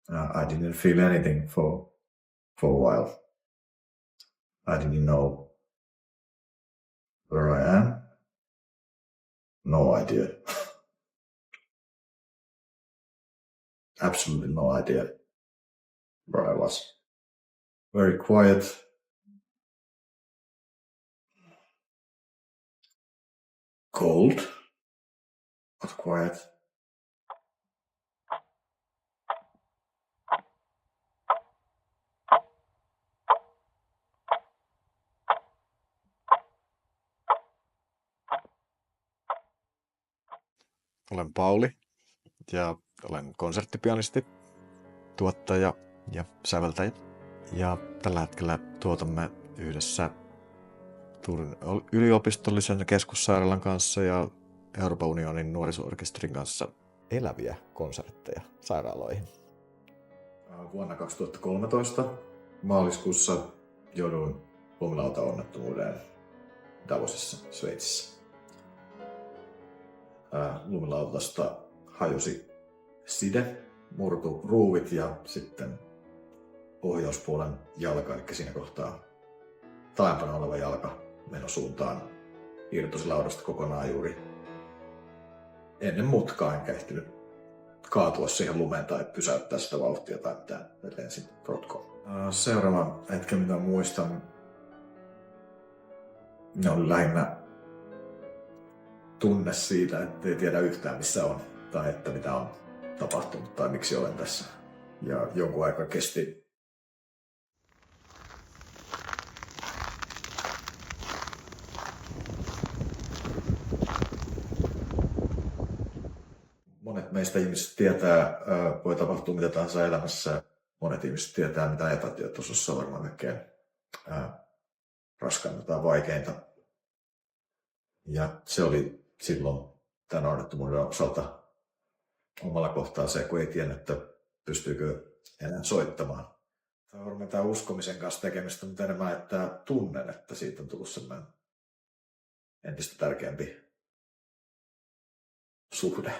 I didn't feel anything for a while. I didn't know where I am. No idea. Absolutely no idea where I was. Very quiet. Cold. But quiet. Olen Pauli ja olen konserttipianisti, tuottaja ja säveltäjä. Ja tällä hetkellä tuotamme yhdessä Turun yliopistollisen keskussairaalan kanssa ja Euroopan unionin nuoriso-orkesterin kanssa eläviä konsertteja sairaaloihin. Vuonna 2013 maaliskuussa jouduin lumilautaonnettomuuteen Davosissa, Sveitsissä. Lumilautasta hajosi side, murtu ruuvit ja sitten ohjauspuolen jalka, eli siinä kohtaa taaempana oleva jalka menosuuntaan irtosi laudasta kokonaan juuri ennen mutkaa, enkä ehtinyt kaatua siihen lumeen tai pysäyttää sitä vauhtia tai mitään, lensin rotkoon. Seuraava hetki, mitä muistan, ne oli lähinnä tunne siitä, että ei tiedä yhtään missä on tai että mitä on tapahtunut tai miksi olen tässä. Ja jonkun aikaa kesti monet meistä ihmiset tietää, voi tapahtua mitä tahansa elämässä. Monet ihmiset tietää, mitä epätietoisuus on varmaan kaikkein raskainta tai vaikeinta. Ja se oli silloin tämän onnettomuuden osalta omalla kohtaa se, kun ei tiennyt, että pystyykö enää soittamaan. Tämä on varmaan tämä uskomisen kanssa tekemistä, mutta enemmän, että tunnen, että siitä on tullut sellainen entistä tärkeämpi suhde.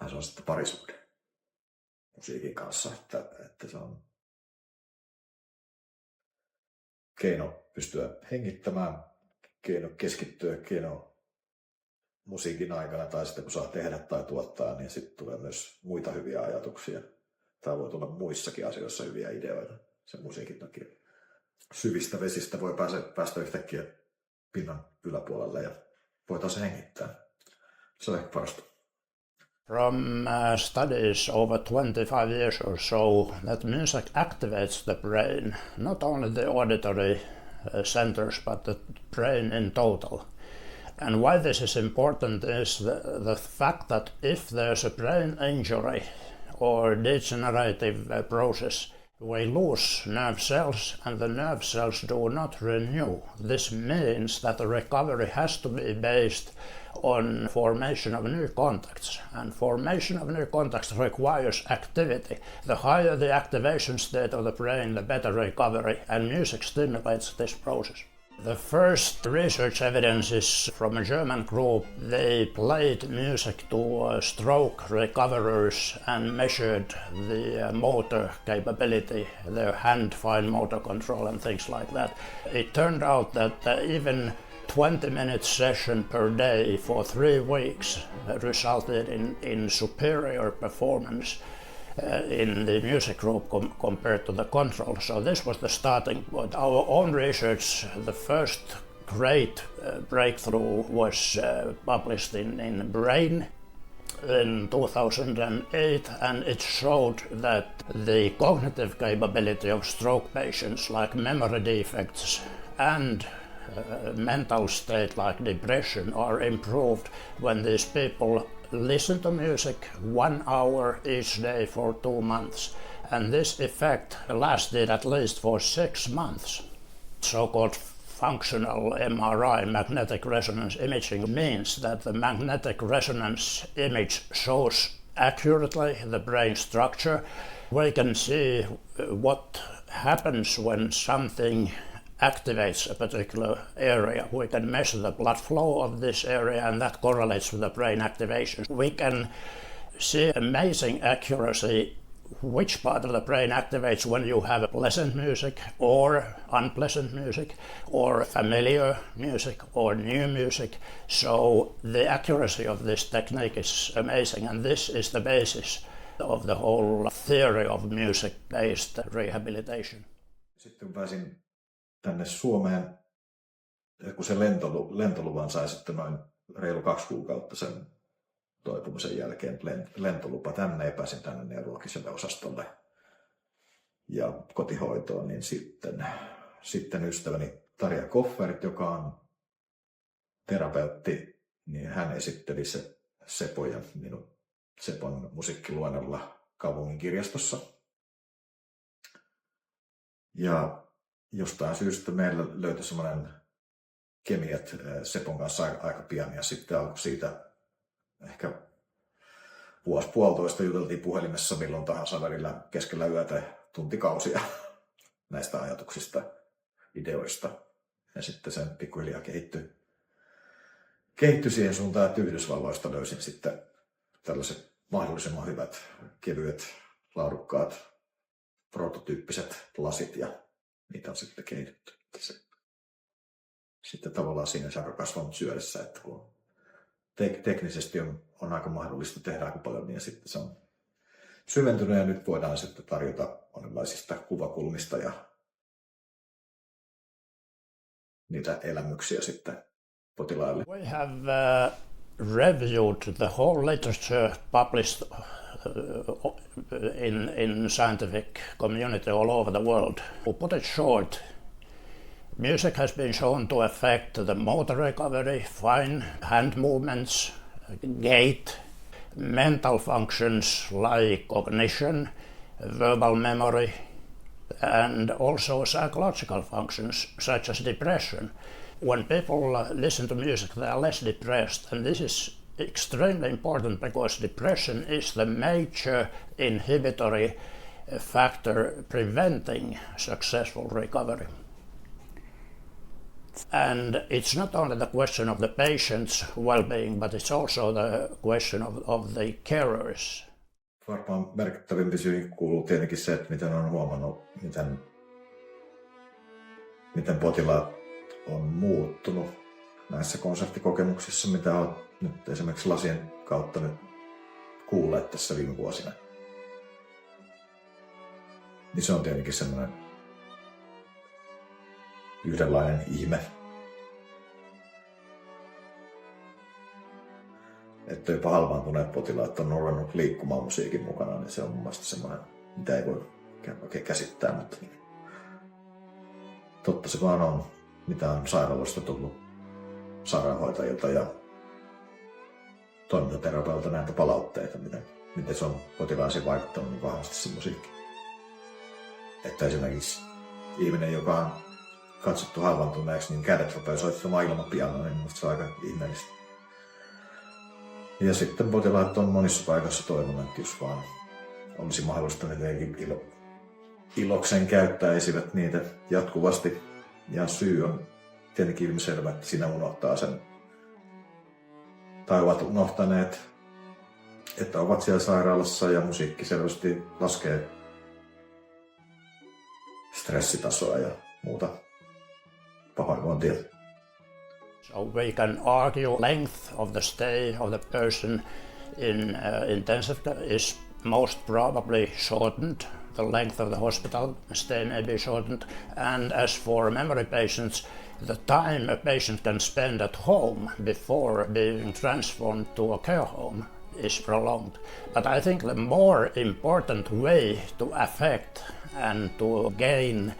Se on sitten parisuhde musiikin kanssa, että se on keino pystyä hengittämään, keino keskittyä, keino musiikin aikana tai sitten kun saa tehdä tai tuottaa, niin sitten tulee myös muita hyviä ajatuksia. Tai voi tulla muissakin asioissa hyviä ideoita sen musiikin takia. Syvistä vesistä voi päästä yhtäkkiä pinnan yläpuolelle ja voi taas hengittää. Se on ehkä parasta. From studies over 25 years or so, that music activates the brain, not only the auditory centers, but the brain in total. And why this is important is the fact that if there's a brain injury or degenerative process, we lose nerve cells and the nerve cells do not renew. This means that the recovery has to be based on formation of new contacts, and formation of new contacts requires activity. The higher the activation state of the brain, the better recovery, and music stimulates this process. The first research evidence is from a German group. They played music to stroke recoverers and measured the motor capability, their hand fine motor control and things like that. It turned out that even 20-minute session per day for 3 weeks resulted in superior performance in the music group compared to the control. So this was the starting point. Our own research, the first great breakthrough was published in Brain in 2008, and it showed that the cognitive capability of stroke patients, like memory defects and mental state like depression, are improved when these people listen to music 1 hour each day for 2 months. And this effect lasted at least for 6 months. So-called functional MRI, magnetic resonance imaging, means that the magnetic resonance image shows accurately the brain structure. We can see what happens when something activates a particular area. We can measure the blood flow of this area, and that correlates with the brain activation. We can see amazing accuracy which part of the brain activates when you have pleasant music or unpleasant music or familiar music or new music. So the accuracy of this technique is amazing, and this is the basis of the whole theory of music-based rehabilitation. Sitten kun pääsin tänne Suomeen, kun se lentoluvan sai sitten noin reilu 2 kuukautta sen toipumisen jälkeen lentolupa tänne ja pääsin tänne neurologiselle osastolle ja kotihoitoon, niin sitten ystäväni Tarja Kofferit, joka on terapeutti, niin hän esitteli se Sepon ja minun Sepon musiikkiluennolla kaupungin kirjastossa. Ja jostain syystä meillä löytyi semmoinen kemiat Sepon kanssa aika pian, ja sitten alkoi siitä ehkä puolitoista juteltiin puhelimessa milloin tahansa välillä keskellä yötä tuntikausia näistä ajatuksista, ideoista. Ja sitten sen pikkuhiljaa kehittyi siihen suuntaan, että Yhdysvalloista löysin sitten tällaiset mahdollisimman hyvät, kevyet, laadukkaat, prototyyppiset lasit, ja niitä on sitten kehitetty. Sitten tavallaan siinä saakka kasvanut syödessä, että kun teknisesti on aika mahdollista tehdä aika paljon, niin sitten se on syventynyt, ja nyt voidaan sitten tarjota monenlaisista kuvakulmista ja niitä elämyksiä sitten potilaille. We have reviewed the whole literature published in scientific community all over the world. To put it short, music has been shown to affect the motor recovery, fine hand movements, gait, mental functions like cognition, verbal memory, and also psychological functions such as depression. When people listen to music, they are less depressed, and this is extremely important because depression is the major inhibitory factor preventing successful recovery. And it's not only the question of the patient's well-being, but it's also the question of the carers. Varmaan merkittävimpi syy kuuluu tietenkin se, että miten on huomannut, miten potilaat on muuttunut näissä konserttikokemuksissa, mitä olet nyt esimerkiksi lasien kautta nyt kuulleet tässä viime vuosina. Niin se on tietenkin semmoinen yhdenlainen ihme. Että jopa halvaantuneet potilaat on ruvennut liikkumaan musiikin mukana, niin se on mun mielestä semmoinen, mitä ei voi oikein käsittää, mutta totta se vaan on, mitä on sairaalasta tullut sairaanhoitajilta ja toimintaterapeilta näitä palautteita, miten se on potilaisiin vaikuttanut niin vahvasti se musiikki. Että esimerkiksi ihminen, joka on katsottu halvaantuneeksi, niin kädet rupeaa soittamaan ilman pianoa, niin minusta se on aika ihmeellistä. Ja sitten potilaat on monissa paikoissa toivonut, että jos vaan olisi mahdollista, niin jotenkin iloksen käyttäisivät niitä jatkuvasti. Ja syy on tietenkin ilmiselvä, että siinä unohtaa sen, tai ovat unohtaneet, että ovat siellä sairaalassa, ja musiikki selvästi laskee stressitasoa ja muuta pahoinvointia. So we can argue length of the stay of the person in intensive care is most probably shortened. The length of the hospital stay may be shortened. And as for memory patients, the time a patient can spend at home before being transformed to a care home is prolonged. But I think the more important way to affect and to gain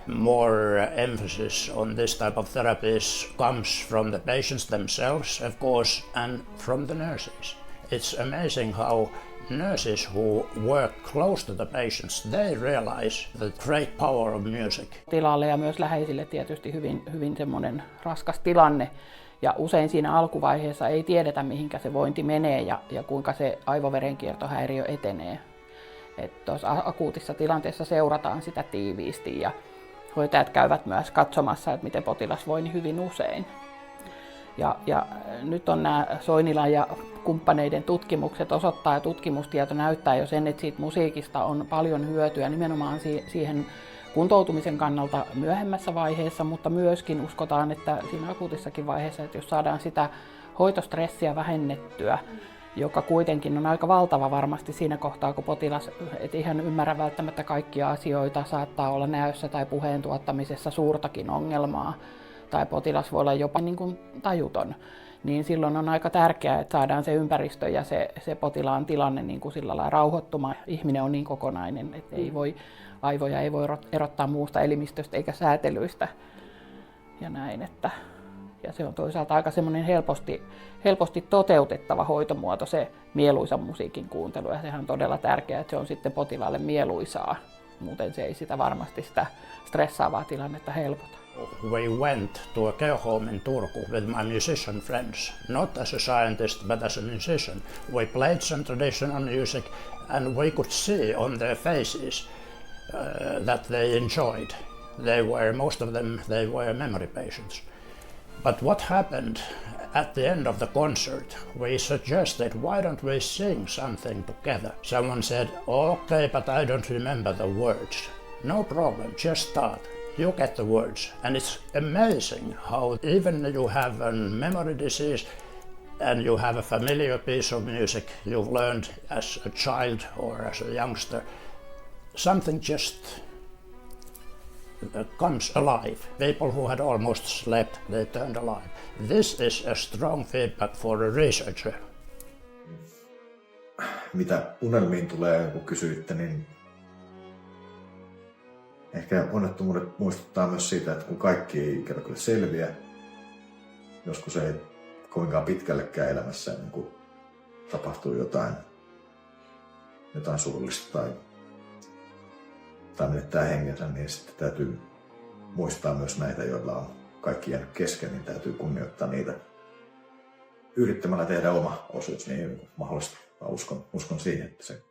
more emphasis on this type of therapies comes from the patients themselves, of course, and from the nurses. It's amazing how nurses who work close to the patients, they realize the great power of music. Tilalle ja myös läheisille tietysti hyvin semmoinen raskas tilanne. Ja usein siinä alkuvaiheessa ei tiedetä, mihinkä se vointi menee ja kuinka se aivoverenkiertohäiriö etenee. Tuossa akuutissa tilanteessa seurataan sitä tiiviisti ja hoitajat käyvät myös katsomassa, että miten potilas voi niin hyvin usein. Ja nyt on nämä Soinilan ja kumppaneiden tutkimukset osoittaa ja tutkimustieto näyttää jo sen, että siitä musiikista on paljon hyötyä nimenomaan siihen kuntoutumisen kannalta myöhemmässä vaiheessa, mutta myöskin uskotaan, että siinä akuutissakin vaiheessa, että jos saadaan sitä hoitostressiä vähennettyä, joka kuitenkin on aika valtava varmasti siinä kohtaa, kun potilas et ihan ymmärrä välttämättä kaikkia asioita, saattaa olla näössä tai puheen tuottamisessa suurtakin ongelmaa, tai potilas voi olla jopa niin kuin tajuton, niin silloin on aika tärkeää, että saadaan se ympäristö ja se potilaan tilanne niin kuin sillä lailla rauhoittumaan. Ihminen on niin kokonainen, että aivoja ei voi erottaa muusta elimistöstä eikä säätelyistä ja näin. Ja se on toisaalta aika semmoinen helposti toteutettava hoitomuoto, se mieluisan musiikin kuuntelu, ja sehän on todella tärkeää, että se on sitten potilaalle mieluisaa. Muuten se ei sitä varmasti sitä stressaavaa tilannetta helpota. We went to a care home in Turku with my musician friends, not as a scientist but as a musician. We played some traditional music and we could see on their faces that they enjoyed. Most of them were memory patients. But what happened at the end of the concert, we suggested, why don't we sing something together? Someone said, okay, but I don't remember the words. No problem, just start. You get the words. And it's amazing how even you have a memory disease and you have a familiar piece of music you've learned as a child or as a youngster, something just comes alive. People who had almost slept, they turned alive. This is a strong feedback for a researcher. Mitä unelmiin tulee, kun kysyitte, niin ehkä onnettomuudet muistuttaa myös siitä, että kun kaikki ei ikävä kyllä selviä, joskus ei kovinkaan pitkällekään elämässä ennen kuin tapahtuu jotain surullista tai menettää hengensä, niin sitten täytyy muistaa myös näitä, joilla on kaikki jäänyt kesken, niin täytyy kunnioittaa niitä yrittämällä tehdä oma osuus niin mahdollista. Mä uskon siihen, että se